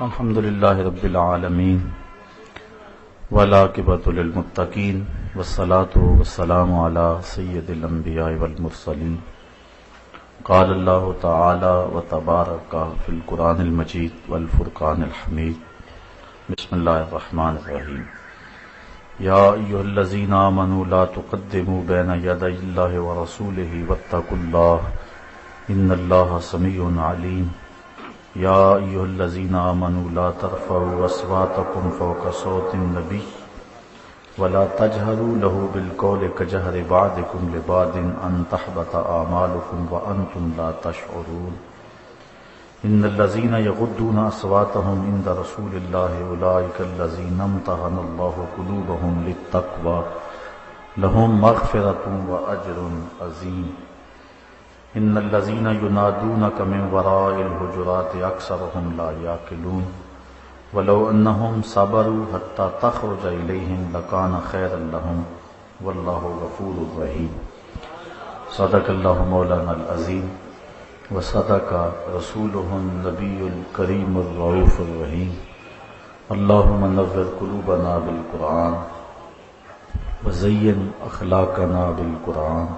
الحمد للہ رب العالمین والعاقبۃ للمتقین والصلاة والسلام علی سید الانبیاء والمرسلین قال اللہ تعالی وتبارک فی القرآن المجید والفرقان الحمید بسم اللہ الرحمن الرحیم یا ایھا الذین آمنوا لا تقدموا بین یدی اللہ ورسولہ واتقوا اللہ ان اللہ سمیع علیم یا ایھا الذین آمنوا لا ترفعوا اصواتکم فوق صوت النبی ولا تجهروا له بالقول كجهر بعضكم لبعض ان تحبط اعمالكم وانتم لا تشعرون ان الذين يغضون اصواتهم عند رسول الله اولئك الذين امتحن الله قلوبهم للتقوى لهم مغفرة واجر عظيم ان الذين ينادونك من وراء الحجرات اكثرهم لا يعقلون ولو انهم صبروا حتى تخرج اليهم لكان خيرا لهم والله غفور رحيم صدق الله مولانا العظيم وصدق رسوله النبي الكريم الرؤوف الرحيم اللهم نور قلوبنا بالقرآن وزين اخلاقنا بالقرآن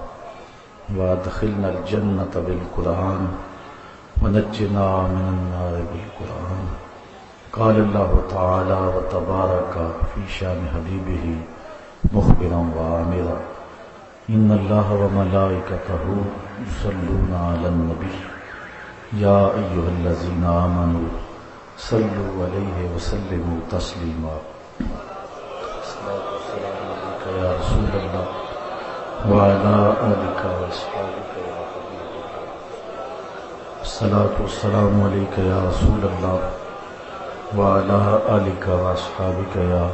وادخلنا الجنة بالقرآن ونجنا من النار بالقرآن قال الله تعالى وتبارك في شان حبيبه مخبرا وآمرا ان الله وملائكته يصلون على النبي يا أيها الذين آمنوا صلوا عليه وسلموا تسليما الصلاة والسلام عليك يا رسول الله وعلى آلك وأصحابك يا حبيب الله الصلاة والسلام عليك يا رسول الله وعلى آلك وأصحابك يا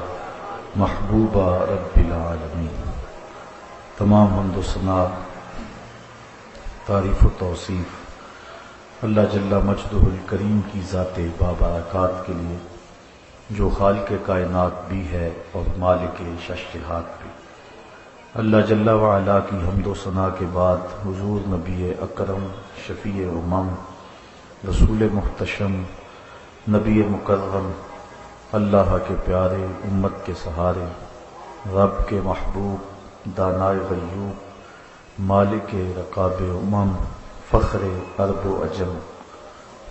محبوب رب العالمين تمام حمد و ثنا تعریف و توصیف اللہ جل مجدہ الکریم کی ذات بابرکات کے لیے جو خالق کائنات بھی ہے اور مالک ششہات بھی۔ اللہ جل وعلا کی حمد و ثنا کے بعد حضور نبی اکرم شفیع امم رسول محتشم نبی مکرم اللہ کے پیارے امت کے سہارے رب کے محبوب دانائے غیوب مالک رقاب امم فخر عرب و عجم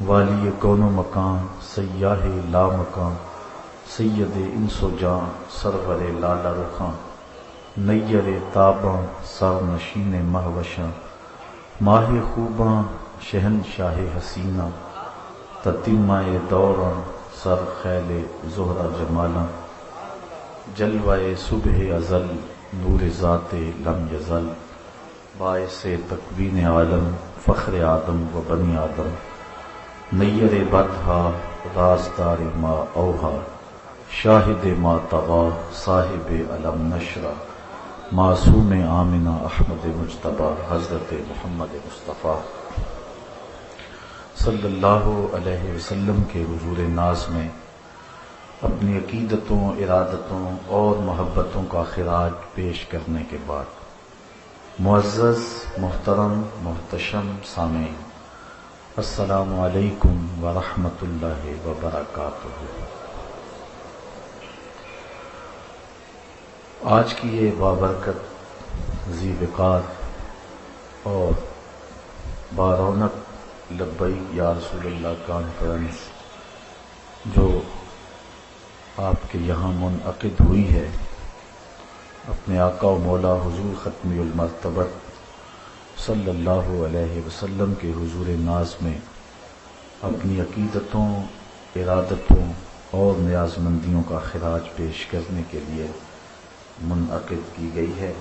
والی کون و مکان سیاہ لا مکان سید انس و جان سرور لالا رخاں نیر تاباں سر نشین مہوشاں ماہ خوباں شہنشاہ حسینہ تتیمہ دوراں سر خیل زہرہ جمالاں جلوہ صبح ازل نور ذات لم یزل باعث تکوین عالم فخر آدم و بنی آدم نیر بدہا رازدار ما اوہا شاہد ما طغا صاحب علم نشرہ معصوم آمنہ احمد مجتبی حضرت محمد مصطفیٰ صلی اللہ علیہ وسلم کے حضور ناز میں اپنی عقیدتوں ارادتوں اور محبتوں کا خراج پیش کرنے کے بعد معزز محترم محتشم سامعین السلام علیکم ورحمۃ اللہ وبرکاتہ۔ آج کی یہ بابرکت ذی وقار اور بارونق لبیک یا رسول اللہ کانفرنس جو آپ کے یہاں منعقد ہوئی ہے اپنے آقا و مولا حضور ختمی المرتبت صلی اللہ علیہ وسلم کے حضور ناز میں اپنی عقیدتوں ارادتوں اور نیازمندیوں کا خراج پیش کرنے کے لیے منعقد کی گئی ہے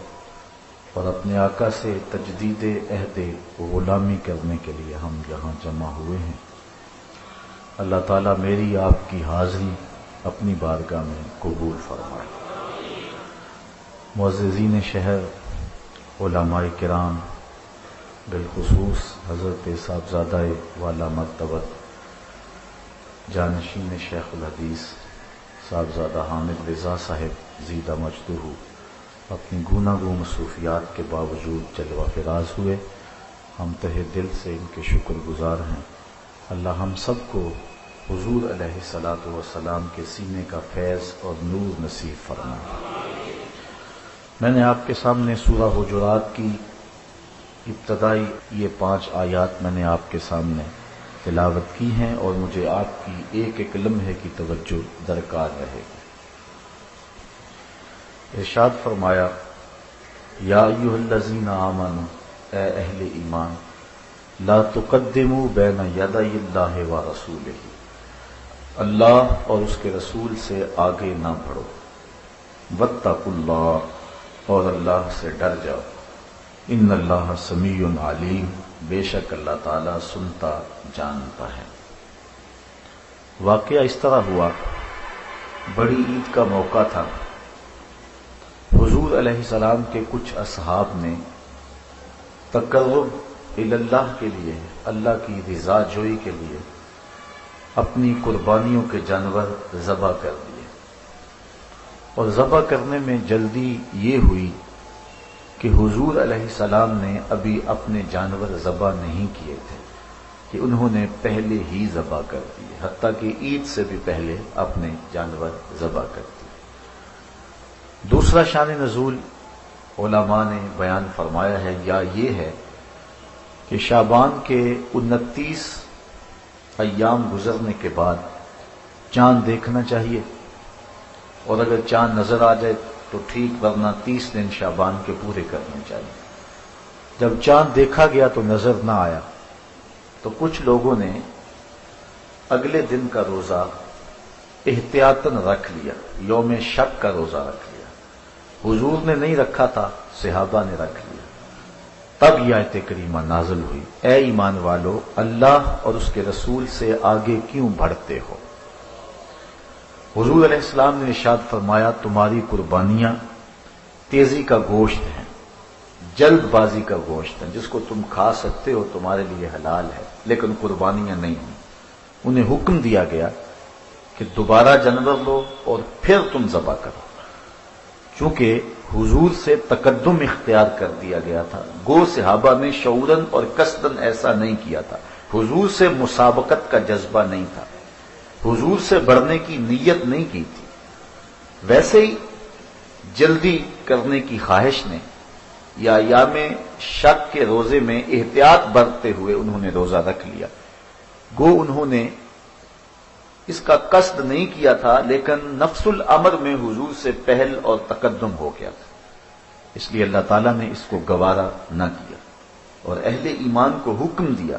اور اپنے آقا سے تجدید عہد غلامی کرنے کے لیے ہم یہاں جمع ہوئے ہیں۔ اللہ تعالیٰ میری آپ کی حاضری اپنی بارگاہ میں قبول فرمائے۔ معززین شہر علماء کرام بالخصوص حضرت صاحبزادہ والا مرتبت جانشین شیخ الحدیث صاحبزادہ حامد رضا صاحب زیدہ مجدہ اپنی گوناگوں مصروفیات کے باوجود جلوہ فراز ہوئے، ہم تہہ دل سے ان کے شکر گزار ہیں۔ اللہ ہم سب کو حضور علیہ الصلوۃ والسلام کے سینے کا فیض اور نور نصیب فرما۔ میں نے آپ کے سامنے سورہ حجرات کی ابتدائی یہ 5 آیات میں نے آپ کے سامنے تلاوت کی ہیں، اور مجھے آپ کی ایک ایک لمحے کی توجہ درکار رہے گی۔ ارشاد فرمایا، یا ایھا الذین آمنوا، اے اہل ایمان، لا تقدموا بین یدی اللہ ورسولہ، اللہ اور اس کے رسول سے آگے نہ بڑھو، واتقوا اللہ، اور اللہ سے ڈر جاؤ، ان اللہ سمیع علیم، بے شک اللہ تعالیٰ سنتا جانتا ہے۔ واقعہ اس طرح ہوا، بڑی عید کا موقع تھا، حضور علیہ السلام کے کچھ اصحاب نے تقرب اللہ کے لیے، اللہ کی رضا جوئی کے لیے اپنی قربانیوں کے جانور ذبح کر دیے، اور ذبح کرنے میں جلدی یہ ہوئی کہ حضور علیہ السلام نے ابھی اپنے جانور ذبح نہیں کیے تھے کہ انہوں نے پہلے ہی ذبح کر دیے، حتیٰ کہ عید سے بھی پہلے اپنے جانور ذبح کر دیے۔ دوسرا شان نزول علماء نے بیان فرمایا ہے، یا یہ ہے کہ شعبان کے 29 ایام گزرنے کے بعد چاند دیکھنا چاہیے، اور اگر چاند نظر آ جائے تو ٹھیک، ورنہ 30 دن شعبان کے پورے کرنے چاہیے۔ جب چاند دیکھا گیا تو نظر نہ آیا تو کچھ لوگوں نے اگلے دن کا روزہ احتیاطاً رکھ لیا، یوم شک کا روزہ رکھ لیا۔ حضور نے نہیں رکھا تھا، صحابہ نے رکھ لیا۔ تب یہ آیت کریمہ نازل ہوئی، اے ایمان والو، اللہ اور اس کے رسول سے آگے کیوں بڑھتے ہو؟ حضور علیہ السلام نے ارشاد فرمایا، تمہاری قربانیاں تیزی کا گوشت ہیں، جلد بازی کا گوشت ہیں، جس کو تم کھا سکتے ہو، تمہارے لیے حلال ہے، لیکن قربانیاں نہیں ہیں۔ انہیں حکم دیا گیا کہ دوبارہ جانور لو اور پھر تم ذبح کرو، چونکہ حضور سے تقدم اختیار کر دیا گیا تھا۔ گو صحابہ نے شعوراً اور قصداً ایسا نہیں کیا تھا، حضور سے مسابقت کا جذبہ نہیں تھا، حضور سے بڑھنے کی نیت نہیں کی تھی، ویسے ہی جلدی کرنے کی خواہش نے یا ایام شک کے روزے میں احتیاط برتتے ہوئے انہوں نے روزہ رکھ لیا۔ گو انہوں نے اس کا قصد نہیں کیا تھا، لیکن نفس الامر میں حضور سے پہل اور تقدم ہو گیا تھا، اس لیے اللہ تعالیٰ نے اس کو گوارا نہ کیا، اور اہل ایمان کو حکم دیا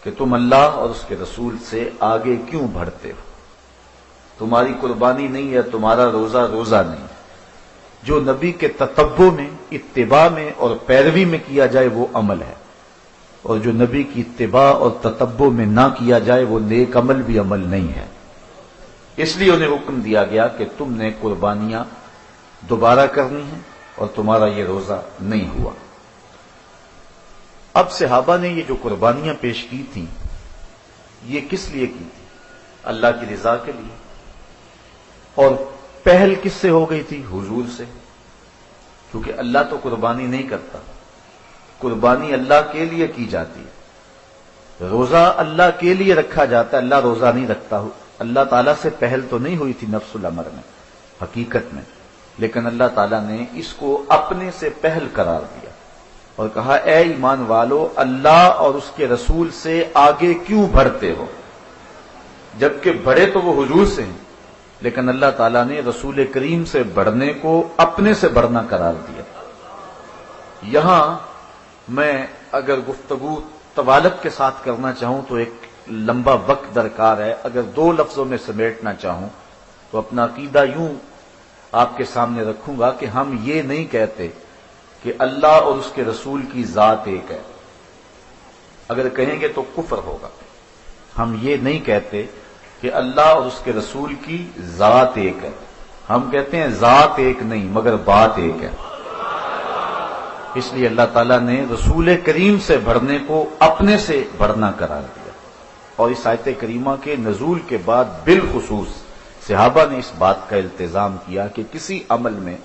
کہ تم اللہ اور اس کے رسول سے آگے کیوں بڑھتے ہو؟ تمہاری قربانی نہیں ہے، تمہارا روزہ روزہ نہیں، جو نبی کے تتبع میں، اتباع میں اور پیروی میں کیا جائے وہ عمل ہے، اور جو نبی کی اتباع اور تتبع میں نہ کیا جائے وہ نیک عمل بھی عمل نہیں ہے۔ اس لیے انہیں حکم دیا گیا کہ تم نے قربانیاں دوبارہ کرنی ہیں، اور تمہارا یہ روزہ نہیں ہوا۔ اب صحابہ نے یہ جو قربانیاں پیش کی تھیں، یہ کس لیے کی تھی؟ اللہ کی رضا کے لیے، اور پہل کس سے ہو گئی تھی؟ حضور سے، کیونکہ اللہ تو قربانی نہیں کرتا، قربانی اللہ کے لیے کی جاتی ہے، روزہ اللہ کے لیے رکھا جاتا ہے، اللہ روزہ نہیں رکھتا۔ اللہ تعالیٰ سے پہل تو نہیں ہوئی تھی نفس الامر میں، حقیقت میں، لیکن اللہ تعالیٰ نے اس کو اپنے سے پہل قرار دیا اور کہا، اے ایمان والو، اللہ اور اس کے رسول سے آگے کیوں بڑھتے ہو؟ جبکہ بڑھے تو وہ حضور سے ہیں، لیکن اللہ تعالیٰ نے رسول کریم سے بڑھنے کو اپنے سے بڑھنا قرار دیا۔ یہاں میں اگر گفتگو طوالت کے ساتھ کرنا چاہوں تو ایک لمبا وقت درکار ہے، اگر 2 لفظوں میں سمیٹنا چاہوں تو اپنا عقیدہ یوں آپ کے سامنے رکھوں گا کہ ہم یہ نہیں کہتے کہ اللہ اور اس کے رسول کی ذات ایک ہے، اگر کہیں گے تو کفر ہوگا۔ ہم یہ نہیں کہتے کہ اللہ اور اس کے رسول کی ذات ایک ہے، ہم کہتے ہیں ذات ایک نہیں مگر بات ایک ہے۔ اس لیے اللہ تعالیٰ نے رسول کریم سے بڑھنے کو اپنے سے بڑھنا قرار دیا، اور اس آیت کریمہ کے نزول کے بعد بالخصوص صحابہ نے اس بات کا التزام کیا کہ کسی عمل میں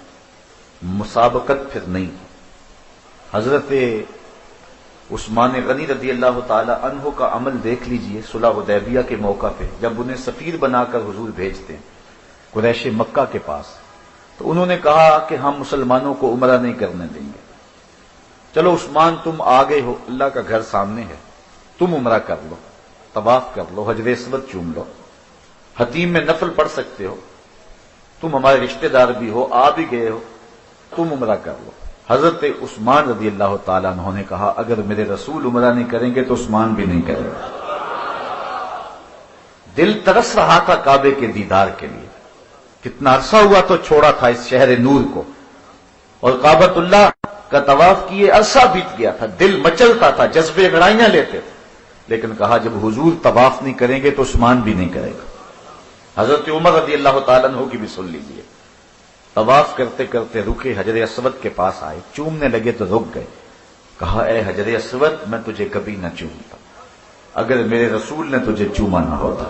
مسابقت پھر نہیں۔ حضرت عثمان غنی رضی اللہ تعالی عنہ کا عمل دیکھ لیجئے صلح حدیبیہ کے موقع پہ، جب انہیں سفیر بنا کر حضور بھیجتے ہیں قریش مکہ کے پاس، تو انہوں نے کہا کہ ہم مسلمانوں کو عمرہ نہیں کرنے دیں گے، چلو عثمان تم آگے ہو، اللہ کا گھر سامنے ہے، تم عمرہ کر لو، طواف کر لو، حجر اسود چوم لو، حتیم میں نفل پڑھ سکتے ہو، تم ہمارے رشتہ دار بھی ہو، آ بھی گئے ہو، تم عمرہ کر لو۔ حضرت عثمان رضی اللہ تعالیٰ عنہ نے کہا اگر میرے رسول عمرہ نہیں کریں گے تو عثمان بھی نہیں کرے گا۔ دل ترس رہا تھا کعبے کے دیدار کے لیے، کتنا عرصہ ہوا تو چھوڑا تھا اس شہر نور کو، اور کعبۃ اللہ کا طواف کیے عرصہ بیت گیا تھا، دل مچلتا تھا، جذبے گڑائیاں لیتے تھے، لیکن کہا جب حضور طواف نہیں کریں گے تو عثمان بھی نہیں کرے گا۔ حضرت عمر رضی اللہ تعالیٰ عنہ کی بھی سن لیجیے، طواف کرتے کرتے رکے، حجر اسود کے پاس آئے، چومنے لگے تو رک گئے، کہا اے حجر اسود میں تجھے کبھی نہ چومتا اگر میرے رسول نے تجھے چوما نہ ہوتا،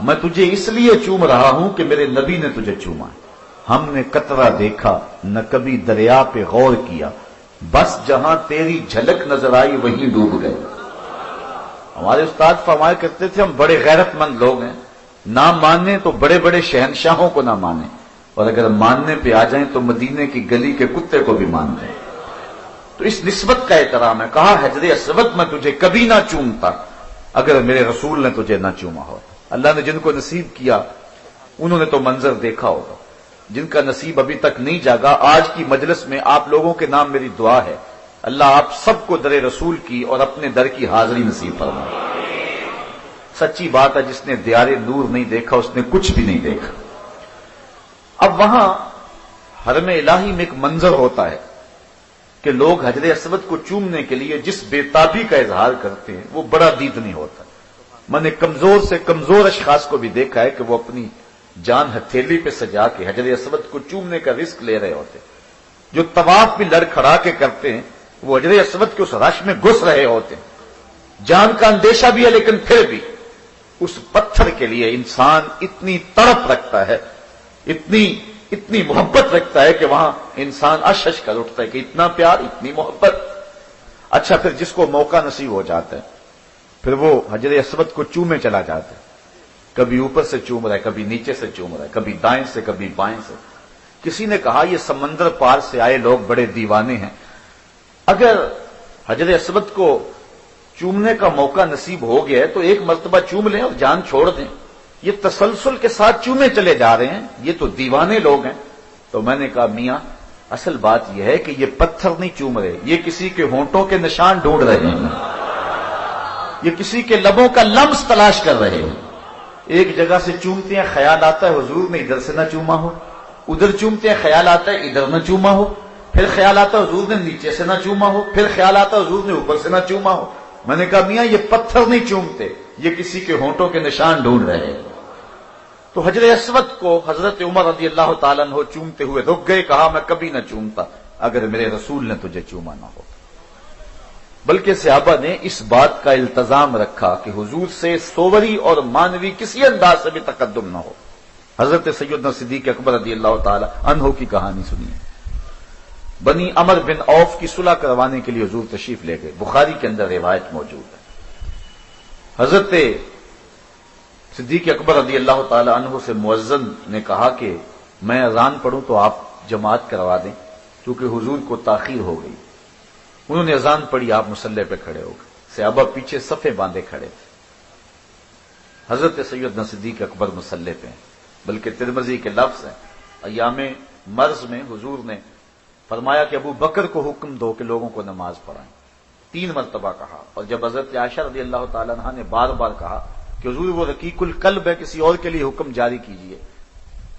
میں تجھے اس لیے چوم رہا ہوں کہ میرے نبی نے تجھے چوما ہے، ہم نے قطرہ دیکھا نہ کبھی دریا پہ غور کیا، بس جہاں تیری جھلک نظر آئی وہیں ڈوب گئے۔ ہمارے استاد فرمایا کرتے تھے ہم بڑے غیرت مند لوگ ہیں، نہ مانیں تو بڑے بڑے شہنشاہوں کو نہ مانیں، اور اگر ماننے پہ آ جائیں تو مدینے کی گلی کے کتے کو بھی مان جائیں۔ تو اس نسبت کا احترام ہے، کہا حجر اسود میں تجھے کبھی نہ چومتا اگر میرے رسول نے تجھے نہ چوما ہوتا۔ اللہ نے جن کو نصیب کیا انہوں نے تو منظر دیکھا ہوگا، جن کا نصیب ابھی تک نہیں جاگا، آج کی مجلس میں آپ لوگوں کے نام میری دعا ہے، اللہ آپ سب کو در رسول کی اور اپنے در کی حاضری نصیب فرمائے۔ سچی بات ہے، جس نے دیار نور نہیں دیکھا اس نے کچھ بھی نہیں دیکھا۔ اب وہاں حرم الہی میں ایک منظر ہوتا ہے کہ لوگ حجر اسود کو چومنے کے لیے جس بے تابی کا اظہار کرتے ہیں وہ بڑا دیدنی ہوتا ہے۔ میں نے کمزور سے کمزور اشخاص کو بھی دیکھا ہے کہ وہ اپنی جان ہتھیلی پہ سجا کے حجر اسود کو چومنے کا رزق لے رہے ہوتے، جو طواف بھی لڑکھڑا کے کرتے ہیں وہ حجر اسود کے اس رش میں گھس رہے ہوتے ہیں، جان کا اندیشہ بھی ہے لیکن پھر بھی اس پتھر کے لیے انسان اتنی تڑپ رکھتا ہے، اتنی محبت رکھتا ہے کہ وہاں انسان اشش کر اٹھتا ہے کہ اتنا پیار، اتنی محبت۔ اچھا پھر جس کو موقع نصیب ہو جاتا ہے پھر وہ حجر اسود کو چومے چلا جاتا ہے، کبھی اوپر سے چوم رہا ہے، کبھی نیچے سے چوم رہا ہے، کبھی دائیں سے کبھی بائیں سے۔ کسی نے کہا یہ سمندر پار سے آئے لوگ بڑے دیوانے ہیں، اگر حجر اسود کو چومنے کا موقع نصیب ہو گیا ہے تو ایک مرتبہ چوم لیں اور جان چھوڑ دیں، یہ تسلسل کے ساتھ چومے چلے جا رہے ہیں، یہ تو دیوانے لوگ ہیں۔ تو میں نے کہا میاں اصل بات یہ ہے کہ یہ پتھر نہیں چوم رہے، یہ کسی کے ہونٹوں کے نشان ڈھونڈ رہے ہیں، یہ کسی کے لبوں کا لمس تلاش کر رہے ہیں۔ ایک جگہ سے چومتے ہیں، خیال آتا ہے حضور نے ادھر سے نہ چوما ہو، ادھر چومتے ہیں خیال آتا ہے ادھر نہ چوما ہو، پھر خیال آتا ہے حضور نے نیچے سے نہ چوما ہو، پھر خیال آتا ہے حضور نے اوپر سے نہ چوما ہو۔ میں نے کہا میاں یہ پتھر نہیں چومتے، یہ کسی کے ہونٹوں کے نشان ڈھونڈ رہے ہیں۔ تو حجر اسود کو حضرت عمر رضی اللہ تعالیٰ عنہ چومتے ہوئے رک گئے، کہا میں کبھی نہ چومتا اگر میرے رسول نے تجھے چوما نہ ہو۔ بلکہ صحابہ نے اس بات کا التزام رکھا کہ حضور سے صوری اور مانوی کسی انداز سے بھی تقدم نہ ہو۔ حضرت سیدنا صدیق اکبر رضی اللہ تعالی عنہ کی کہانی سنیے۔ بنی عمر بن عوف کی صلح کروانے کے لیے حضور تشریف لے گئے، بخاری کے اندر روایت موجود ہے۔ حضرت صدیق اکبر رضی اللہ تعالی عنہ سے مؤذن نے کہا کہ میں اذان پڑھوں تو آپ جماعت کروا دیں کیونکہ حضور کو تاخیر ہو گئی۔ انہوں نے اذان پڑھی، آپ مصلی پہ کھڑے ہو گئے، صحابہ پیچھے صفے باندھے کھڑے تھے۔ حضرت سیدنا صدیق اکبر مصلی پہ ہیں، بلکہ ترمذی کے لفظ ہیں، ایام مرض میں حضور نے فرمایا کہ ابو بکر کو حکم دو کہ لوگوں کو نماز پڑھائیں، 3 مرتبہ کہا۔ اور جب حضرت عائشہ رضی اللہ تعالیٰ عنہ نے بار بار کہا کہ حضور وہ رقیق القلب ہے، کسی اور کے لیے حکم جاری کیجئے،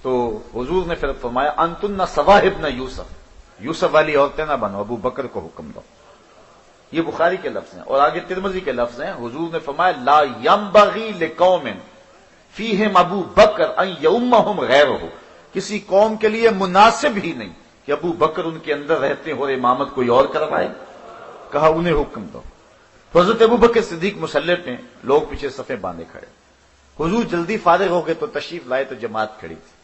تو حضور نے پھر فرمایا انتن صواحب یوسف والی عورتیں نہ بنو، ابو بکر کو حکم دو۔ یہ بخاری کے لفظ ہیں، اور آگے ترمذی کے لفظ ہیں، حضور نے فرمایا لا ينبغي لقوم فیہم ابو بکر ان یؤمہم غیرہ، کسی قوم کے لیے مناسب ہی نہیں کہ ابو بکر ان کے اندر رہتے ہو اور امامت کوئی اور کروائے، کہا انہیں حکم دو۔ حضرت ابو بکر صدیق مصلی پہ، لوگ پیچھے صفیں باندھے کھڑے، حضور جلدی فارغ ہو گئے تو تشریف لائے تو جماعت کھڑی تھی۔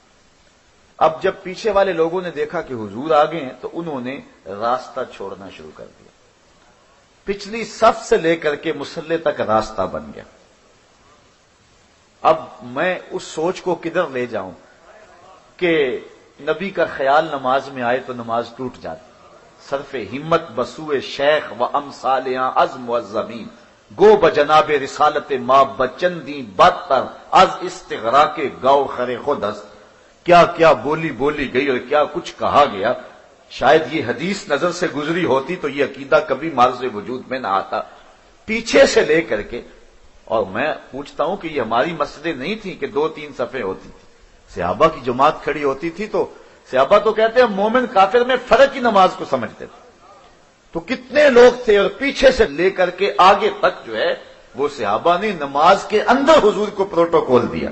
اب جب پیچھے والے لوگوں نے دیکھا کہ حضور آگے ہیں تو انہوں نے راستہ چھوڑنا شروع کر دیا۔ پچھلی صف سے لے کر کے مصلی تک راستہ بن گیا۔ اب میں اس سوچ کو کدھر لے جاؤں کہ نبی کا خیال نماز میں آئے تو نماز ٹوٹ جاتی۔ صرف ہمت بسوئے شیخ و امثالیاں عزم و زمین، گو بجناب رسالت ما بچندی بدتر از استغراق گاؤ خر خود است۔ کیا کیا بولی گئی اور کیا کچھ کہا گیا۔ شاید یہ حدیث نظر سے گزری ہوتی تو یہ عقیدہ کبھی معرض وجود میں نہ آتا۔ پیچھے سے لے کر کے، اور میں پوچھتا ہوں کہ یہ ہماری مسجدیں نہیں تھیں کہ 2-3 صفیں ہوتی تھی، صحابہ کی جماعت کھڑی ہوتی تھی تو صحابہ تو کہتے ہیں مومن کافر میں فرق کی نماز کو سمجھتے تھے، تو کتنے لوگ تھے، اور پیچھے سے لے کر کے آگے تک جو ہے وہ صحابہ نے نماز کے اندر حضور کو پروٹوکول دیا،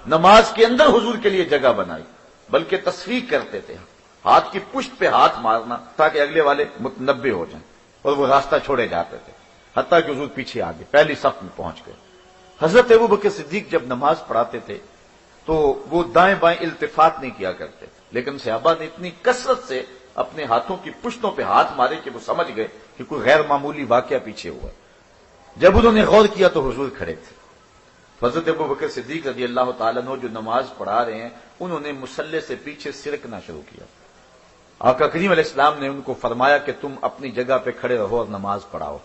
نماز کے اندر حضور کے لیے جگہ بنائی، بلکہ تصفیق کرتے تھے، ہاتھ کی پشت پہ ہاتھ مارنا تاکہ اگلے والے متنبہ ہو جائیں، اور وہ راستہ چھوڑے جاتے تھے، حتیٰ کہ حضور پیچھے آگے پہلی صف میں پہنچ گئے۔ حضرت ابوبکر صدیق جب نماز پڑھاتے تھے تو وہ دائیں بائیں التفات نہیں کیا کرتے تھے، لیکن صحابہ نے اتنی کثرت سے اپنے ہاتھوں کی پشتوں پہ ہاتھ مارے کہ وہ سمجھ گئے کہ کوئی غیر معمولی واقعہ پیچھے ہوا۔ جب انہوں نے غور کیا تو حضور کھڑے تھے۔ حضرت ابوبکر صدیق رضی اللہ تعالیٰ عنہ جو نماز پڑھا رہے ہیں، انہوں نے مصلی سے پیچھے سرکنا شروع کیا۔ آقا کریم علیہ السلام نے ان کو فرمایا کہ تم اپنی جگہ پہ کھڑے رہو اور نماز پڑھاؤ،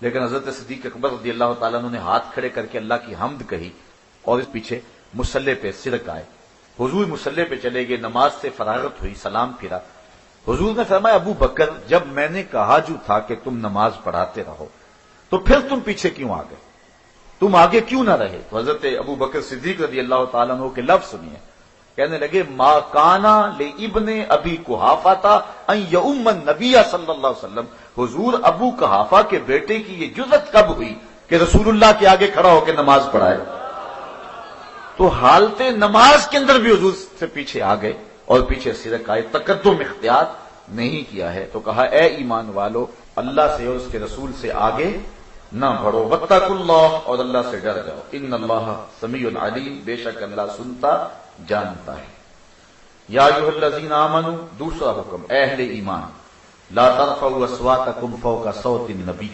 لیکن حضرت صدیق اکبر رضی اللہ تعالیٰ عنہ نے ہاتھ کھڑے کر کے اللہ کی حمد کہی اور اس پیچھے مصلی پہ سرک آئے۔ حضور مصلی پہ چلے گئے، نماز سے فراغت ہوئی، سلام پھرا۔ حضور نے فرمایا ابو بکر، جب میں نے کہا جو تھا کہ تم نماز پڑھاتے رہو تو پھر تم پیچھے کیوں آ گئے، تم آگے کیوں نہ رہے؟ تو حضرت ابو بکر صدیق رضی اللہ تعالیٰ عنہ کے لفظ سنیے، کہنے لگے ما کانا لابن ابی قحافہ ان یؤم النبی صلی اللہ علیہ وسلم، حضور ابو قحافہ کے بیٹے کی یہ جرأت کب ہوئی کہ رسول اللہ کے آگے کھڑا ہو کے نماز پڑھائے؟ تو حالت نماز کے اندر بھی حضور سے پیچھے آ گئے اور پیچھے سرک آئے، تقدم اختیار نہیں کیا ہے۔ تو کہا اے ایمان والو، اللہ سے اور اس کے رسول سے آگے نہ بڑھو، واتقوا اللہ، اور اللہ سے ڈر جاؤ، ان اللہ سمیع علیم، بے شک اللہ سنتا جانتا ہے۔ یا ایھا الذین آمنوا، دوسرا حکم، اے اہل ایمان، لا ترفعوا اصواتکم فوق صوت النبی،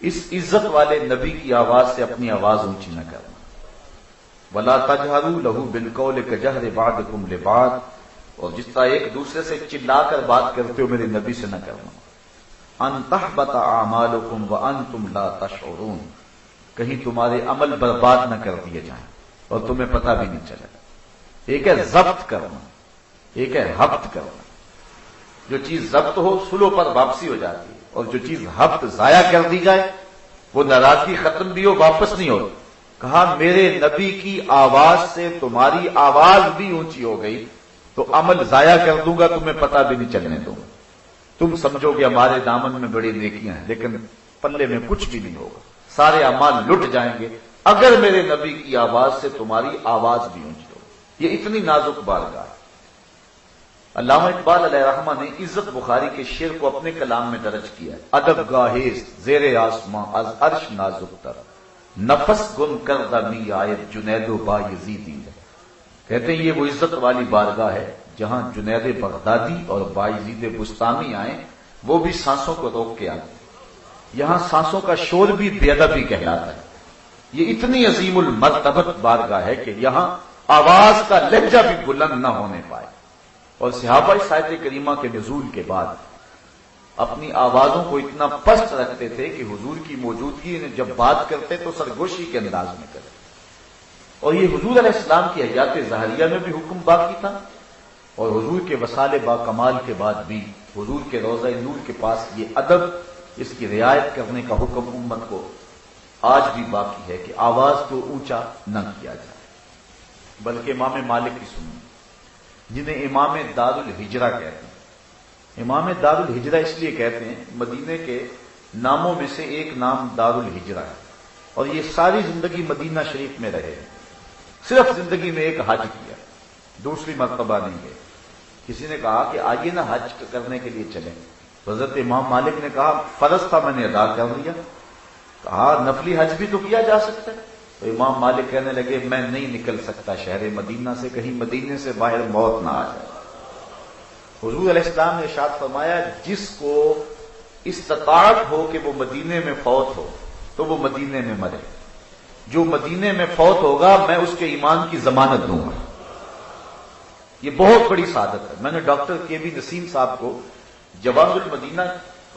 اس عزت والے نبی کی آواز سے اپنی آواز اونچی نہ کرنا، ولا تجہروا لہ بالقول کجہر بعضکم لبعض، اور جس طرح ایک دوسرے سے چلا کر بات کرتے ہو میرے نبی سے نہ کرنا، ان تحبط اعمالکم وانتم لا تشعرون، کہیں تمہارے عمل برباد نہ کر دیے جائیں اور تمہیں پتہ بھی نہیں چلے۔ ایک ہے ضبط کرنا، ایک ہے ہبط کرنا۔ جو چیز ضبط ہو سلو پر واپسی ہو جاتی ہے، اور جو چیز ہبط ضائع کر دی جائے وہ ناراضگی ختم بھی ہو واپس نہیں ہو۔ کہا میرے نبی کی آواز سے تمہاری آواز بھی اونچی ہو گئی تو عمل ضائع کر دوں گا، تمہیں پتہ بھی نہیں چلنے دوں گا، تم سمجھو گے ہمارے دامن میں بڑی نیکیاں ہیں، لیکن پلے میں کچھ بھی نہیں ہوگا، سارے اعمال لٹ جائیں گے اگر میرے نبی کی آواز سے تمہاری آواز بھی اونچی ہو۔ یہ اتنی نازک بارگاہ ہے۔ علامہ اقبال علیہ رحمہ نے عزت بخاری کے شعر کو اپنے کلام میں درج کیا ہے، ادب گاہیز زیر آسماں از عرش نازک تر، نفس گم کردہ می آیت جنید و با یزیدی ہے۔ کہتے ہیں یہ وہ عزت والی بارگاہ ہے جہاں جنید بغدادی اور بایزید بستامی آئیں، وہ بھی سانسوں کو روک کے آتے ہیں۔ یہاں سانسوں کا شور بھی بے ادبی کہلاتا ہے۔ یہ اتنی عظیم المرتبت بارگاہ ہے کہ یہاں آواز کا لہجہ بھی بلند نہ ہونے پائے، اور صحابہ اس آیت کریمہ کے نزول کے بعد اپنی آوازوں کو اتنا پست رکھتے تھے کہ حضور کی موجودگی میں جب بات کرتے تو سرگوشی کے انداز میں کرتے، اور یہ حضور علیہ السلام کی حیات ظاہریہ میں بھی حکم باقی تھا، اور حضور کے وصال با کمال کے بعد بھی حضور کے روضہ نور کے پاس یہ ادب، اس کی رعایت کرنے کا حکم امت کو آج بھی باقی ہے کہ آواز کو اونچا نہ کیا جائے۔ بلکہ امام مالک کی سنی، جنہیں امام دار الہجرہ کہتے ہیں۔ امام دار الہجرہ اس لیے کہتے ہیں، مدینے کے ناموں میں سے ایک نام دار الہجرہ ہے، اور یہ ساری زندگی مدینہ شریف میں رہے، صرف زندگی میں ایک حج کیا، دوسری مرتبہ نہیں گئے۔ کسی نے کہا کہ آئیے نا حج کرنے کے لیے چلیں، حضرت امام مالک نے کہا فرض تھا میں نے ادا کر لیا، کہا نفلی حج بھی تو کیا جا سکتا ہے۔ تو امام مالک کہنے لگے میں نہیں نکل سکتا شہر مدینہ سے، کہیں مدینے سے باہر موت نہ آ جائے۔ حضور علیہ السلام نے ارشاد فرمایا جس کو استطاعت ہو کہ وہ مدینے میں فوت ہو تو وہ مدینے میں مرے، جو مدینے میں فوت ہوگا میں اس کے ایمان کی ضمانت دوں گا۔ یہ بہت بڑی سعادت ہے۔ میں نے ڈاکٹر کے بی نسیم صاحب کو جواز المدینہ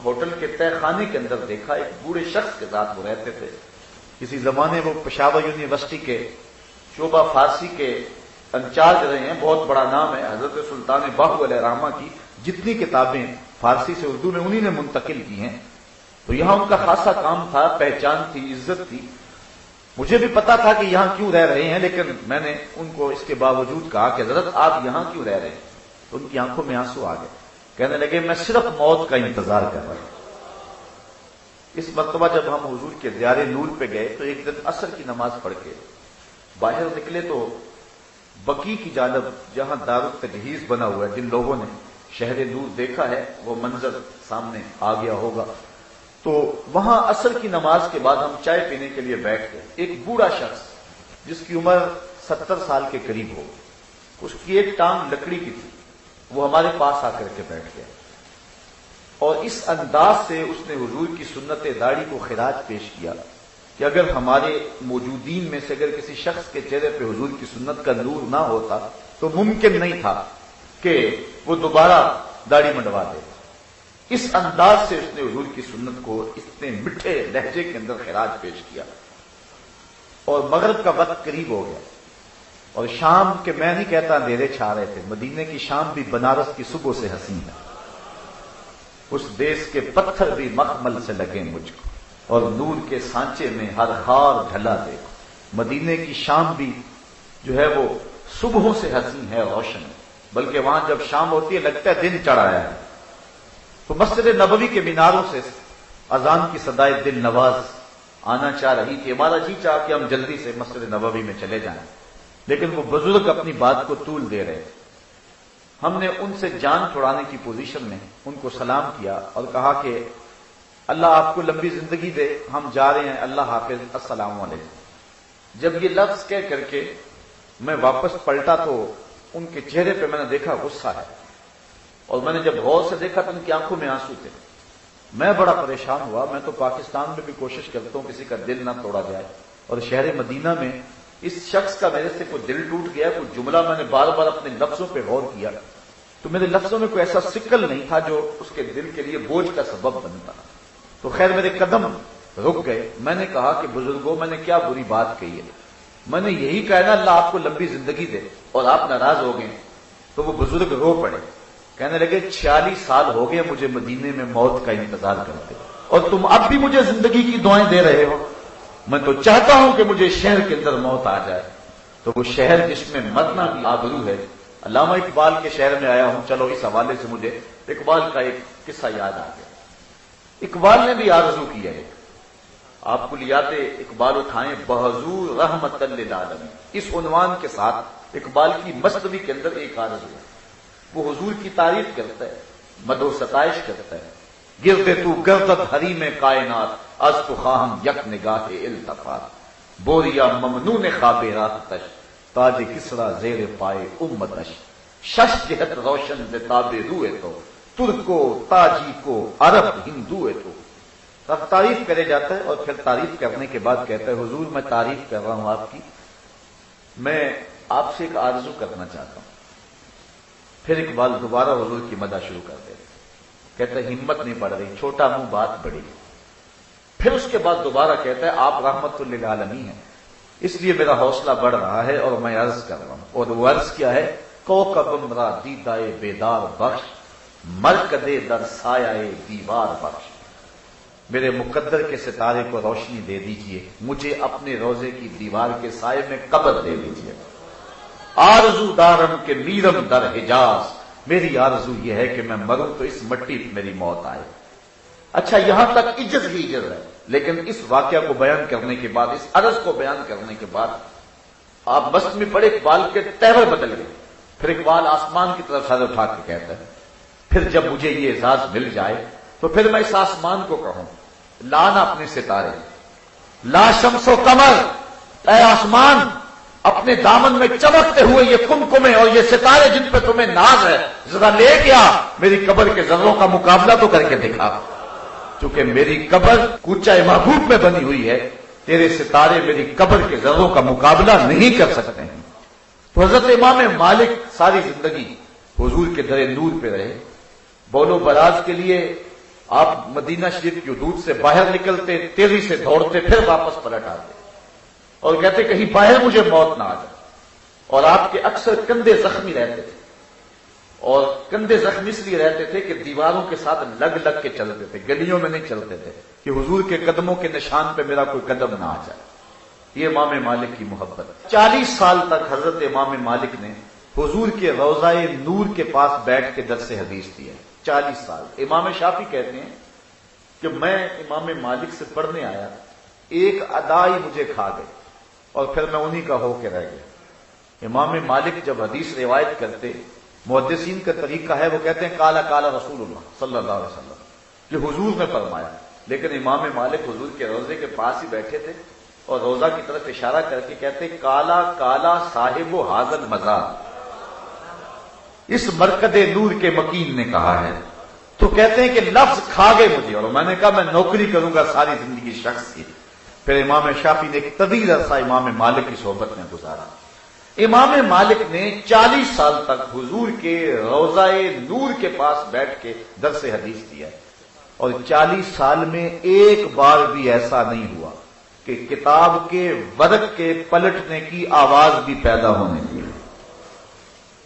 ہوٹل کے تہ خانے کے اندر دیکھا، ایک بوڑھے شخص کے ساتھ وہ رہتے تھے۔ کسی زمانے وہ پشاور یونیورسٹی کے شعبہ فارسی کے انچارج رہے ہیں، بہت بڑا نام ہے۔ حضرت سلطان باہو علیہ رحمہ کی جتنی کتابیں فارسی سے اردو میں انہی نے منتقل کی ہیں، تو یہاں ان کا خاصا کام تھا، پہچان تھی، عزت تھی۔ مجھے بھی پتا تھا کہ یہاں کیوں رہ رہے ہیں، لیکن میں نے ان کو اس کے باوجود کہا کہ حضرت آپ یہاں کیوں رہ رہے ہیں؟ تو ان کی آنکھوں میں آنسو آ گئے، کہنے لگے میں صرف موت کا انتظار کر رہا ہوں۔ اس مرتبہ جب ہم حضور کے دیار نور پہ گئے تو ایک دن عصر کی نماز پڑھ کے باہر نکلے تو بقیع کی جانب جہاں دار التجہیز بنا ہوا ہے، جن لوگوں نے شہر نور دیکھا ہے وہ منظر سامنے آ گیا ہوگا، تو وہاں عصر کی نماز کے بعد ہم چائے پینے کے لیے بیٹھ گئے۔ ایک بوڑھا شخص جس کی عمر 70 سال کے قریب ہو، اس کی ایک ٹانگ لکڑی کی تھی، وہ ہمارے پاس آ کر کے بیٹھ گیا اور اس انداز سے اس نے حضور کی سنت داڑھی کو خراج پیش کیا کہ اگر ہمارے موجودین میں سے اگر کسی شخص کے چہرے پہ حضور کی سنت کا نور نہ ہوتا تو ممکن نہیں تھا کہ وہ دوبارہ داڑھی منڈوا دے۔ اس انداز سے اس نے حضور کی سنت کو اتنے میٹھے لہجے کے اندر خراج پیش کیا، اور مغرب کا وقت قریب ہو گیا اور شام کے، میں نہیں کہتا اندھیرے چھا رہے تھے، مدینے کی شام بھی بنارس کی صبح سے حسین ہے۔ اس دیس کے پتھر بھی مخمل سے لگے مجھ کو، اور نور کے سانچے میں ہر ہار ڈھلا دیکھو۔ مدینے کی شام بھی جو ہے وہ صبحوں سے حسین ہے، روشن ہے، بلکہ وہاں جب شام ہوتی ہے لگتا ہے دن چڑھ آیا ہے۔ تو مسجد نبوی کے میناروں سے اذان کی صدائے دل نواز آنا چاہ رہی تھی، ہمارا جی چاہ کہ ہم جلدی سے مسجد نبوی میں چلے جائیں، لیکن وہ بزرگ اپنی بات کو طول دے رہے۔ ہم نے ان سے جان چھڑانے کی پوزیشن میں ان کو سلام کیا اور کہا کہ اللہ آپ کو لمبی زندگی دے، ہم جا رہے ہیں، اللہ حافظ، السلام علیکم۔ جب یہ لفظ کہہ کر کے میں واپس پلٹا تو ان کے چہرے پہ میں نے دیکھا غصہ ہے، اور میں نے جب غور سے دیکھا تو ان کی آنکھوں میں آنسو تھے۔ میں بڑا پریشان ہوا، میں تو پاکستان میں بھی کوشش کرتا ہوں کسی کا دل نہ توڑا جائے، اور شہر مدینہ میں اس شخص کا میرے سے کوئی دل ٹوٹ گیا، کوئی جملہ میں نے بار بار اپنے لفظوں پہ غور کیا تو میرے لفظوں میں کوئی ایسا سکل نہیں تھا جو اس کے دل کے لیے بوجھ کا سبب بنتا۔ تو خیر میرے قدم رک گئے۔ میں نے کہا کہ بزرگوں میں نے کیا بری بات کہی ہے؟ میں نے یہی کہا نا اللہ آپ کو لمبی زندگی دے، اور آپ ناراض ہو گئے۔ تو وہ بزرگ رو پڑے، کہنے لگے 46 سال ہو گئے مجھے مدینے میں موت کا انتظار کرتے، اور تم اب بھی مجھے زندگی کی دعائیں دے رہے ہو۔ میں تو چاہتا ہوں کہ مجھے شہر کے اندر موت آ جائے۔ تو وہ شہر جس میں مرنا بھی آبرو ہے، علامہ اقبال کے شہر میں آیا ہوں، چلو اس حوالے سے مجھے اقبال کا ایک قصہ یاد آ گیا۔ اقبال نے بھی آرزو کی ہے، آپ کلیات اقبال اٹھائیں، بحضور رحمت للعالمین، اس عنوان کے ساتھ اقبال کی مثنوی کے اندر ایک آرزو ہے۔ وہ حضور کی تعریف کرتا ہے، مدح و ستائش کرتا ہے، گرد تو گردت حریم کائنات، از تو خواہم یک نگاہ التفات، بوریا ممنون خواب رات تش، تاج کسرا زیر پائے امتش، شش جہت روشن بتاب روئے تو، ترکو تاجی کو عرب ہندو ہے تو۔ اب تعریف کرے جاتا ہے، اور پھر تعریف کرنے کے بعد کہتا ہے حضور میں تعریف کر رہا ہوں آپ کی، میں آپ سے ایک آرزو کرنا چاہتا ہوں۔ پھر اقبال دوبارہ حضور کی مدح شروع کر دے، کہتا ہے ہمت نہیں پڑ رہی، چھوٹا منہ بات بڑی۔ پھر اس کے بعد دوبارہ کہتا ہے آپ رحمت للعالمین ہیں، اس لیے میرا حوصلہ بڑھ رہا ہے اور میں عرض کر رہا ہوں۔ اور وہ عرض کیا ہے؟ کوکبم را دیدائے بیدار بخش، مرکدے در سایہ دیوار بخش، میرے مقدر کے ستارے کو روشنی دے دیجئے، مجھے اپنے روزے کی دیوار کے سائے میں قبر دے دیجئے۔ آرزو دارم کے میرم در حجاز، میری آرزو یہ ہے کہ میں مروں تو اس مٹی پہ میری موت آئے۔ اچھا یہاں تک عجز ہی عجز ہے، لیکن اس واقعہ کو بیان کرنے کے بعد، اس عرض کو بیان کرنے کے بعد آپ بس میں پڑے، اقبال کے تیور بدل گئے۔ پھر اقبال آسمان کی طرف سر اٹھا کے کہتا ہے پھر جب مجھے یہ اعزاز مل جائے تو پھر میں اس آسمان کو کہوں لانا اپنے ستارے، لا شمس و قمر، اے آسمان اپنے دامن میں چمکتے ہوئے یہ کمکمے اور یہ ستارے جن پہ تمہیں ناز ہے، ذرا لے گیا میری قبر کے ذروں کا مقابلہ تو کر کے دکھا۔ چونکہ میری قبر کوچہ محبوب میں بنی ہوئی ہے، تیرے ستارے میری قبر کے ذروں کا مقابلہ نہیں کر سکتے ہیں۔ تو حضرت امام مالک ساری زندگی حضور کے در نور پہ رہے۔ بول و براز کے لیے آپ مدینہ شریف کی حدود سے باہر نکلتے، تیزی سے دوڑتے، پھر واپس پلٹ آتے اور کہتے کہیں باہر مجھے موت نہ آ جائے۔ اور آپ کے اکثر کندھے زخمی رہتے تھے، اور کندھے زخمی اس لیے رہتے تھے کہ دیواروں کے ساتھ لگ لگ کے چلتے تھے، گلیوں میں نہیں چلتے تھے کہ حضور کے قدموں کے نشان پہ میرا کوئی قدم نہ آ جائے۔ یہ امام مالک کی محبت۔ 40 سال تک حضرت امام مالک نے حضور کے روضہ نور کے پاس بیٹھ کے درس حدیث دیا۔ 40 سال۔ امام شافعی کہتے ہیں کہ میں امام مالک سے پڑھنے آیا، ایک ادا ہی مجھے کھا گئی اور پھر میں انہی کا ہو کے رہ گیا۔ امام مالک جب حدیث روایت کرتے، محدثین کا طریقہ ہے، وہ کہتے ہیں کالا کالا رسول اللہ صلی اللہ علیہ وسلم، کہ حضور نے فرمایا، لیکن امام مالک حضور کے روضے کے پاس ہی بیٹھے تھے اور روضہ کی طرف اشارہ کر کے کہتے کالا کالا صاحب و حاضل مزار، اس مرکز نور کے مکین نے کہا ہے۔ تو کہتے ہیں کہ لفظ کھا گئے مجھے، اور میں نے کہا میں نوکری کروں گا ساری زندگی شخص کی۔ پھر امام شافعی نے ایک طویل عرصہ امام مالک کی صحبت میں گزارا۔ امام مالک نے 40 سال تک حضور کے روضہ نور کے پاس بیٹھ کے درس حدیث دیا ہے، اور 40 سال میں ایک بار بھی ایسا نہیں ہوا کہ کتاب کے ورق کے پلٹنے کی آواز بھی پیدا ہونے دی۔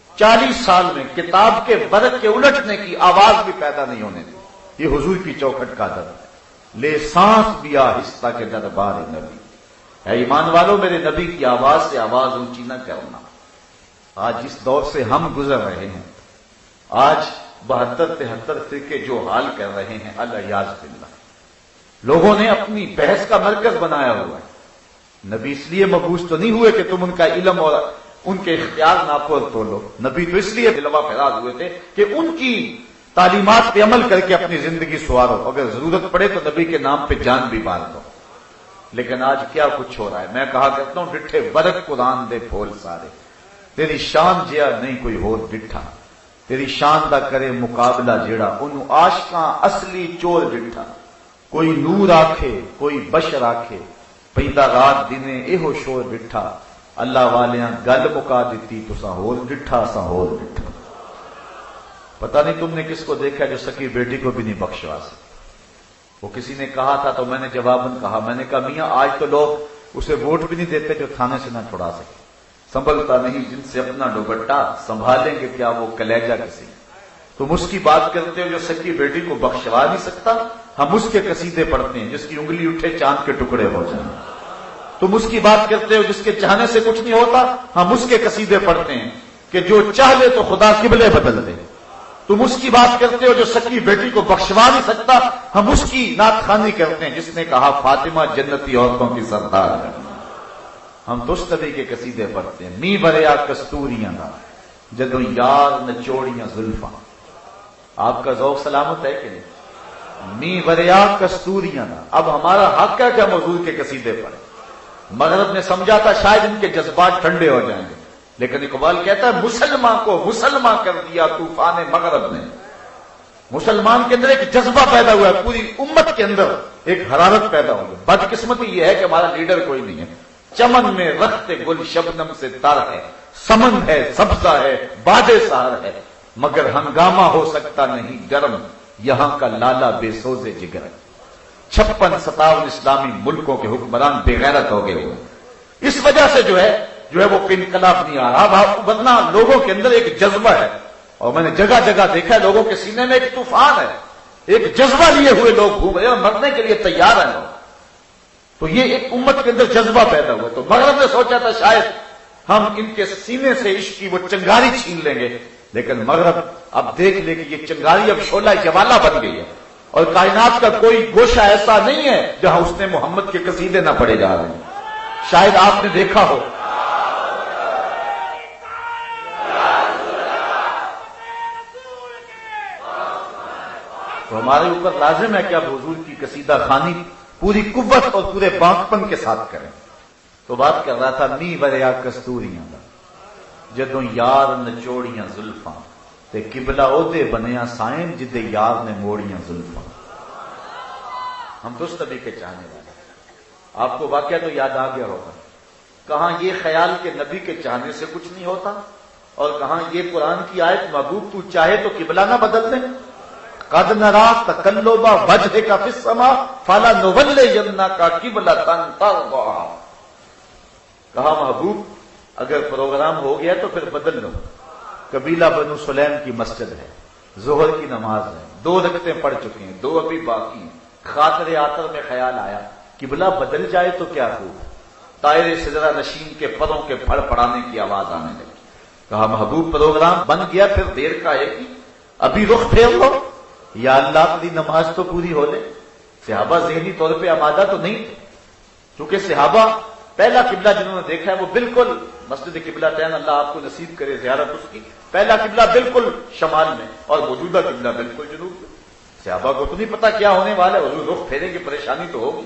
40 سال میں کتاب کے ورق کے الٹنے کی آواز بھی پیدا نہیں ہونے دی۔ یہ حضور کی چوکھٹ کا درد ہے۔ لے سانس بھی آہستہ کے دربار نبی، اے ایمان والو میرے نبی کی آواز سے آواز اونچی نہ کرنا۔ آج اس دور سے ہم گزر رہے ہیں، آج 72-73 فرقے جو حال کر رہے ہیں، الیاذ باللہ، لوگوں نے اپنی بحث کا مرکز بنایا ہوا ہے۔ نبی اس لیے مبعوث تو نہیں ہوئے کہ تم ان کا علم اور ان کے اختیار ناپو اور تولو، نبی تو اس لیے دلوا فراز ہوئے تھے کہ ان کی تعلیمات پہ عمل کر کے اپنی زندگی سوارو، اگر ضرورت پڑے تو نبی کے نام پہ جان بھی مار دو۔ لیکن آج کیا کچھ ہو رہا ہے، میں کہا کرتا ہوں ڈٹھے ورق قرآن دے پھول سارے، تیری شان جیا نہیں کوئی ہو ڈٹھا، تیری شان دا کرے مقابلہ جیڑا انہوں عاشقاں اصلی چور ڈٹھا۔ کوئی نور آکھے کوئی بشر آکھے، پیدا رات دنے ایہو شور ڈٹھا، اللہ والیاں گل مکا دیتی تو سا ہور ڈٹھا سا ہور ڈٹھا۔ پتہ نہیں تم نے کس کو دیکھا جو سکی بیٹی کو بھی نہیں بخشوا سکے۔ وہ کسی نے کہا تھا تو میں نے جواباً کہا، میں نے کہا میاں آج تو لوگ اسے ووٹ بھی نہیں دیتے جو تھانے سے نہ چھڑا سکے، سنبھلتا نہیں جن سے اپنا دوپٹہ، سنبھالیں گے کیا وہ کلیجہ کسی۔ تم اس کی بات کرتے ہو جو سکی بیٹی کو بخشوا نہیں سکتا، ہم اس کے قصیدے پڑھتے ہیں جس کی انگلی اٹھے چاند کے ٹکڑے ہو جائیں۔ تم اس کی بات کرتے ہو جس کے چاہنے سے کچھ نہیں ہوتا، ہم اس کے قصیدے پڑھتے ہیں کہ جو چاہ لے تو خدا قبلے بدل دے۔ تم اس کی بات کرتے ہو جو سکی بیٹی کو بخشوا نہیں سکتا، ہم اس کی نعت خوانی کرتے ہیں جس نے کہا فاطمہ جنتی عورتوں کی سردار ہے۔ ہم تو اس نبی کے قصیدے پڑھتے ہیں، می بریا کستوریاں دا جدوں یار نچوڑیاں زلفاں۔ آپ کا ذوق سلامت ہے کہ نہیں؟ می بریا کستوریاں دا۔ اب ہمارا حق ہے کہ ہم حضور کے قصیدے پڑھیں۔ مغرب نے سمجھا تھا شاید ان کے جذبات ٹھنڈے ہو جائیں گے، لیکن اقبال کہتا ہے مسلمان کو مسلمان کر دیا طوفان مغرب نے۔ مسلمان کے اندر ایک جذبہ پیدا ہوا ہے، پوری امت کے اندر ایک حرارت پیدا ہو گئی۔ بدقسمتی یہ ہے کہ ہمارا لیڈر کوئی نہیں ہے۔ چمن میں رخت گل شبنم سے تر ہے، سمن ہے سبزہ ہے باد سحر ہے، مگر ہنگامہ ہو سکتا نہیں گرم، یہاں کا لالا بے سوز جگر۔ 56-57 اسلامی ملکوں کے حکمران بے غیرت ہو گئے ہوئے، اس وجہ سے جو ہے وہ انقلاب نہیں آ رہا، ورنہ لوگوں کے اندر ایک جذبہ ہے، اور میں نے جگہ جگہ دیکھا ہے لوگوں کے سینے میں ایک طوفان ہے، ایک جذبہ لیے ہوئے لوگ گھوم رہے ہیں اور مرنے کے لیے تیار ہیں لوگ۔ تو یہ ایک امت کے اندر جذبہ پیدا ہوا۔ تو مغرب نے سوچا تھا شاید ہم ان کے سینے سے عشق کی وہ چنگاری چھین لیں گے، لیکن مغرب اب دیکھ لے کہ یہ چنگاری اب شعلہ جوالہ بن گئی ہے، اور کائنات کا کوئی گوشہ ایسا نہیں ہے جہاں اس نے محمد کے قصیدے نہ پڑھے جا رہے ہیں۔ شاید آپ نے دیکھا ہو تو ہمارے اوپر لازم ہے کہ اب حضور کی قصیدہ خوانی پوری قوت اور پورے بانپن کے ساتھ کریں۔ تو بات کر رہا تھا می بریا کستوریاں دا جدوں یار نچوڑیاں زلفاں، تے قبلہ عہدے بنیا سائن جدے یار نے موڑیاں زلفاں۔ ہم درست نبی کے چاہنے والے. آپ کو واقعہ تو یاد آ گیا ہوگا. کہاں یہ خیال کہ نبی کے چاہنے سے کچھ نہیں ہوتا، اور کہاں یہ قرآن کی آیت محبوب تو چاہے تو قبلہ نہ بدل دیں. قد نرا تقلب وجهك في السماء فلنولينك قبلة ترضاها. کہا محبوب اگر پروگرام ہو گیا تو پھر بدل لو. قبیلہ بنو سلیم کی مسجد ہے، ظہر کی نماز ہے، 2 رکعتیں پڑھ چکے ہیں، 2 ابھی باقی ہیں. خاطر آتر میں خیال آیا قبلہ بدل جائے تو کیا ہو. طائر سدرہ نشین کے پروں کے پھڑ پڑانے کی آواز آنے لگی. کہا محبوب پروگرام بن گیا، پھر دیر کا ہے کہ ابھی رخ پھیر لو. یا اللہ کی نماز تو پوری ہو لے. صحابہ ذہنی طور پہ آمادہ تو نہیں تھے، چونکہ صحابہ پہلا قبلہ جنہوں نے دیکھا ہے وہ بالکل مسجد قبلہ تین، اللہ آپ کو نصیب کرے زیارت اس کی. پہلا قبلہ بالکل شمال میں اور موجودہ قبلہ بالکل جنوب میں. صحابہ کو تو نہیں پتا کیا ہونے والا ہے، حضور رخ پھیریں گے پریشانی تو ہوگی.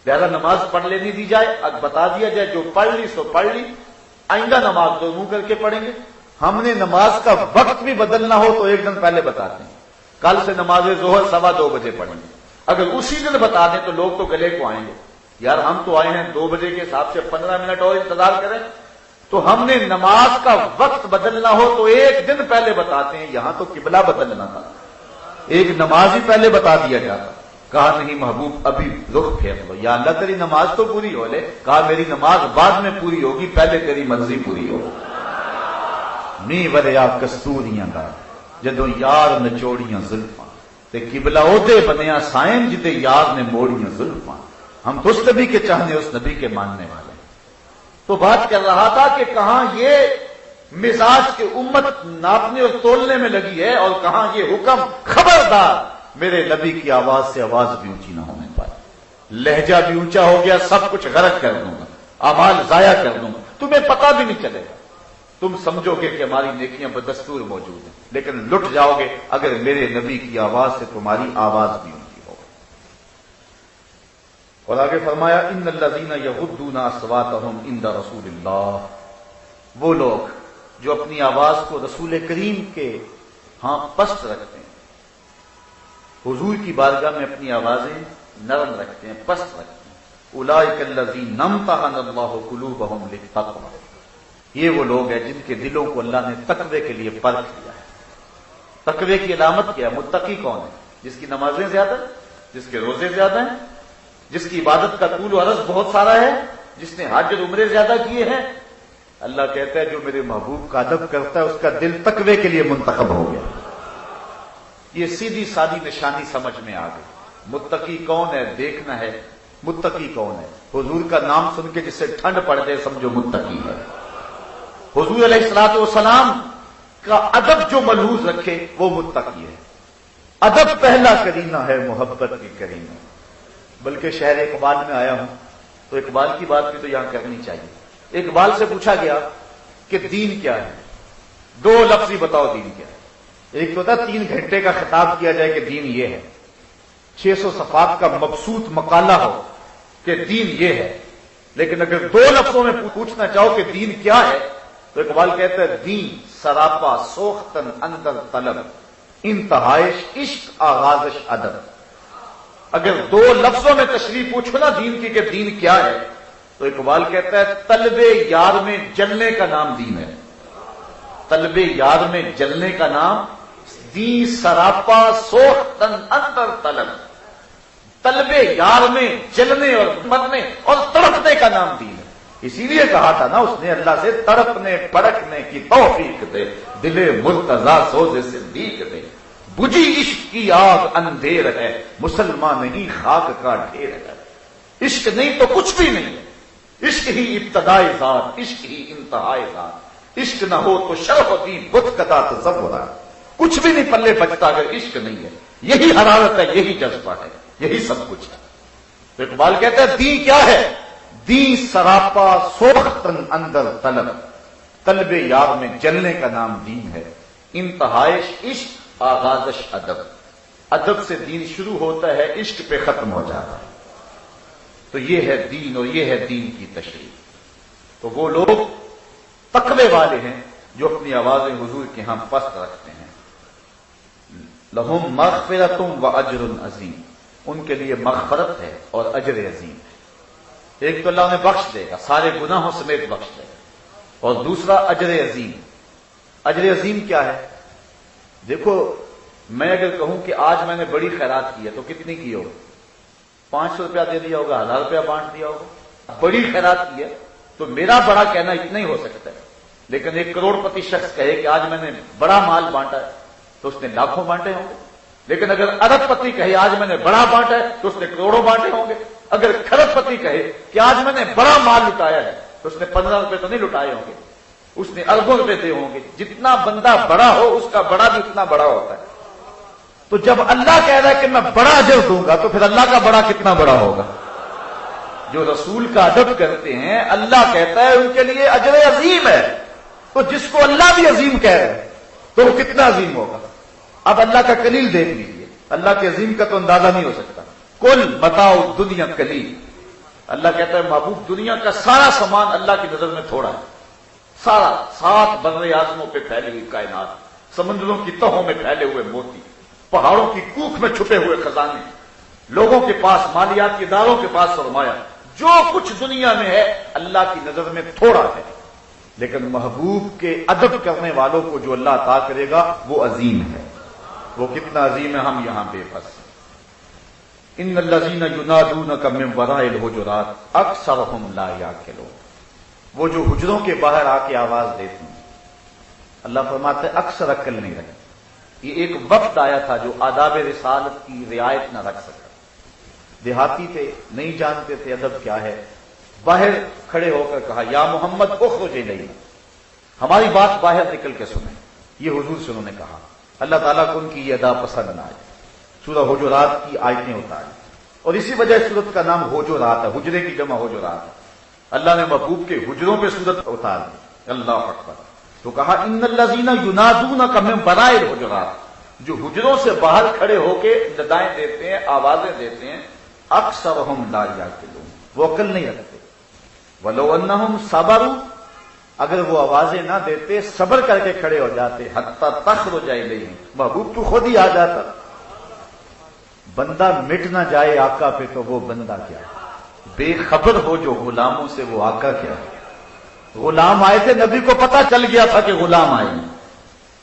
لہذا نماز پڑھ لینی دی جائے، اب بتا دیا جائے جو پڑھ لی سو پڑھ لی، آئندہ نماز تو منہ کر کے پڑھیں گے. ہم نے نماز کا وقت بھی بدلنا ہو تو 1 دن پہلے بتاتے ہیں. کل سے نماز ظہر 2:15 بجے پڑھیں گے. اگر اسی دن بتا دیں تو لوگ تو گلے کو آئیں گے، یار ہم تو آئے ہیں 2 بجے کے حساب سے 15 منٹ اور انتظار کریں. تو ہم نے نماز کا وقت بدلنا ہو تو 1 دن پہلے بتاتے ہیں. یہاں تو قبلہ بدلنا تھا، ایک نماز ہی پہلے بتا دیا جاتا. کہا نہیں محبوب ابھی رخ پھیر لو. یا اللہ تیری نماز تو پوری ہو لے. کہا میری نماز بعد میں پوری ہوگی، پہلے تیری مرضی پوری ہو. نی وریا کستوریاں دا جدوں یار نچوڑیاں زلفاں تے قبلہ اودے بنیا سائن جتے یار نے موڑیاں زلفاں. ہم تو اس نبی کے چاہنے، اس نبی کے ماننے والے. تو بات کر رہا تھا کہ کہاں یہ مزاج کے امت ناپنے اور تولنے میں لگی ہے، اور کہاں یہ حکم خبردار میرے نبی کی آواز سے آواز بھی اونچی نہ ہونے پائے. لہجہ بھی اونچا ہو گیا، سب کچھ غرق کر دوں گا، اعمال ضائع کر دوں گا، تمہیں پتہ بھی نہیں چلے گا. تم سمجھو گے کہ ہماری نیکیاں بدستور موجود ہیں، لیکن لٹ جاؤ گے اگر میرے نبی کی آواز سے تمہاری آواز بھی اونچی ہو. اور آگے فرمایا ان الذین یغضون اصواتهم عند رسول اللہ. وہ لوگ جو اپنی آواز کو رسول کریم کے ہاں پست رکھتے ہیں، حضور کی بارگاہ میں اپنی آوازیں نرم رکھتے ہیں، پست رکھتے ہیں. اولئک الذین امتحن اللہ قلوبهم للتقوی. یہ وہ لوگ ہیں جن کے دلوں کو اللہ نے تقوی کے لیے پرکھ لیا ہے. تقوی کی علامت کیا ہے؟ متقی کون ہے؟ جس کی نمازیں زیادہ ہیں، جس کے روزے زیادہ ہیں، جس کی عبادت کا طول و عرض بہت سارا ہے، جس نے حج اور عمرے زیادہ کیے ہیں. اللہ کہتا ہے جو میرے محبوب کا ادب کرتا ہے اس کا دل تقوی کے لیے منتخب ہو گیا. یہ سیدھی سادی نشانی سمجھ میں آ گئی. متقی کون ہے دیکھنا ہے. متقی کون ہے؟ حضور کا نام سن کے جس سے ٹھنڈ پڑ جائے سمجھو متقی ہے. حضور علیہ الصلوۃ والسلام کا ادب جو ملحوظ رکھے وہ متقی ہے. ادب پہلا کرینہ ہے محبت کی کرینہ. بلکہ شہر اقبال میں آیا ہوں تو اقبال کی بات بھی تو یہاں کرنی چاہیے. اقبال سے پوچھا گیا کہ دین کیا ہے؟ 2 لفظ ہی بتاؤ دین کیا ہے. ایک تو تھا 3 گھنٹے کا خطاب کیا جائے کہ دین یہ ہے، 600 صفحات کا مبسوط مقالہ ہو کہ دین یہ ہے. لیکن اگر 2 لفظوں میں پوچھنا چاہو کہ دین کیا ہے تو اقبال کہتا ہے دین سراپا سوختن اندر طلب، انتہائش عشق آغازش ادب. اگر 2 لفظوں میں تشریح پوچھو نا دین کی کہ دین کیا ہے تو اقبال کہتا ہے طلب یار میں جلنے کا نام دین ہے. طلب یار میں جلنے کا نام دین سراپا سوختن اندر طلب. طلب یار میں جلنے اور مرنے اور تڑپنے کا نام دین ہے. اسی لیے کہا تھا نا اس نے اللہ سے تڑپنے پڑکنے کی توفیق دے، دل مرتضی سوز صدیق دے. بجھی عشق کی آگ اندھیر ہے، مسلمان نہیں خاک کا ڈھیر ہے. عشق نہیں تو کچھ بھی نہیں ہے. عشق ہی ابتدائے ذات، عشق ہی انتہائے ذات. عشق نہ ہو تو شرف دین بت قطع تصور ہے. کچھ بھی نہیں پلے بچتا اگر عشق نہیں ہے. یہی حرارت ہے، یہی جذبہ ہے، یہی سب کچھ ہے. تو اقبال کہتا ہے دین کیا ہے؟ دین سراپا سوختن اندر طلب. طلب یار میں جلنے کا نام دین ہے. انتہائش عشق آغازش ادب. ادب سے دین شروع ہوتا ہے، عشق پہ ختم ہو جاتا ہے. تو یہ ہے دین اور یہ ہے دین کی تشریح. تو وہ لوگ تقوی والے ہیں جو اپنی آوازیں حضور کے ہاں پست رکھتے ہیں. لہم مغفرۃ و اجر عظیم. ان کے لیے مغفرت ہے اور اجر عظیم ہے۔ ایک تو اللہ نے بخش دے گا، سارے گناہوں سمیت بخش دے گا، اور دوسرا اجر عظیم۔ اجر عظیم کیا ہے؟ دیکھو، میں اگر کہوں کہ آج میں نے بڑی خیرات کی ہے تو کتنی کی ہوگی؟ 500 روپیہ دے دیا ہوگا، 1000 روپیہ بانٹ دیا ہوگا۔ بڑی خیرات کی ہے تو میرا بڑا کہنا اتنا ہی ہو سکتا ہے، لیکن 1 کروڑ پتی شخص کہے کہ آج میں نے بڑا مال بانٹا ہے تو اس نے لاکھوں بانٹے ہوں گے۔ لیکن اگر ارب پتی کہے آج میں نے بڑا بانٹا ہے تو اس نے کروڑوں بانٹے ہوں گے۔ اگر کھرب پتی کہے کہ آج میں نے بڑا مال لٹایا ہے تو اس نے 15 روپے تو نہیں لٹائے ہوں گے، اس نے اربوں روپے دے ہوں گے۔ جتنا بندہ بڑا ہو اس کا بڑا بھی اتنا بڑا ہوتا ہے۔ تو جب اللہ کہہ رہا ہے کہ میں بڑا اجر دوں گا تو پھر اللہ کا بڑا کتنا بڑا ہوگا؟ جو رسول کا ادب کرتے ہیں اللہ کہتا ہے ان کے لیے اجر عظیم ہے، تو جس کو اللہ بھی عظیم کہہ رہے ہیں تو وہ کتنا عظیم ہوگا؟ اب اللہ کا کلیل دیکھ لیجیے، اللہ کے عظیم کا تو اندازہ نہیں ہو سکتا۔ کل متاع دنیا کلیل، اللہ کہتا ہے محبوب دنیا کا سارا سامان اللہ کی نظر میں تھوڑا ہے، سارا 7 بر اعظموں پہ پھیلی ہوئی کائنات، سمندروں کی تہوں میں پھیلے ہوئے موتی، پہاڑوں کی کوکھ میں چھپے ہوئے خزانے، لوگوں کے پاس مالیاتی اداروں کے پاس سرمایہ، جو کچھ دنیا میں ہے اللہ کی نظر میں تھوڑا ہے، لیکن محبوب کے ادب کرنے والوں کو جو اللہ عطا کرے گا وہ عظیم ہے۔ وہ کتنا عظیم ہے ہم یہاں بے بس۔ ان الذین ینادونک من وراء الحجرات اکثرهم لا یعقلون، وہ جو حجروں کے باہر آ کے آواز دیتے ہیں، اللہ فرماتے ہیں اکثر عقل نہیں رکھتے۔ یہ ایک وقت آیا تھا جو آداب رسالت کی رعایت نہ رکھ سکا، دیہاتی تھے، نہیں جانتے تھے ادب کیا ہے، باہر کھڑے ہو کر کہا یا محمد اخرج الینا، ہماری بات باہر نکل کے سنیں۔ یہ حضور سے انہوں نے کہا، اللہ تعالیٰ کو ان کی یہ ادا پسند نہ آئے، سورہ حجرات کی آیتیں اتاری، اور اسی وجہ سورت کا نام حجرات ہے، حجرے کی جمع حجرات ہے۔ اللہ نے محبوب کے حجروں پہ سورت اتار دی، اللہ اکبر۔ تو کہا ان الذین ینادونک من وراء الحجرات، جو حجروں سے باہر کھڑے ہو کے ندائیں دیتے ہیں، آوازیں دیتے ہیں، اکثرهم لا یعقلون، وہ عقل نہیں رکھتے۔ ولو انہم صبروا، اگر وہ آوازیں نہ دیتے، صبر کر کے کھڑے ہو جاتے، حتی تخرج الیہم، محبوب تو خود ہی آ جاتا۔ بندہ مٹ نہ جائے آقا پہ تو وہ بندہ کیا ہے؟ بے خبر ہو جو غلاموں سے وہ آقا کیا ہے؟ غلام آئے تھے، نبی کو پتا چل گیا تھا کہ غلام آئے ہیں،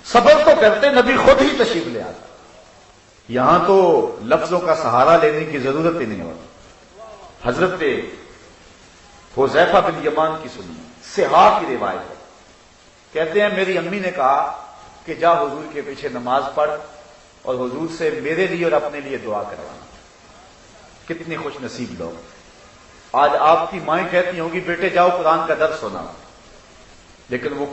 صبر تو کرتے، نبی خود ہی تشریف لے آتا۔ یہاں تو لفظوں کا سہارا لینے کی ضرورت ہی نہیں ہوتی۔ حضرت حذیفہ بن یمان کی سنی، صحاح کی روایت ہے، کہتے ہیں میری امی نے کہا کہ جا حضور کے پیچھے نماز پڑھ اور حضور سے میرے لیے اور اپنے لیے دعا کروانا۔ کتنی خوش نصیب لوگ۔ آج آپ کی مائیں کہتی ہوں گی بیٹے جاؤ قرآن کا درس سنا، لیکن وہ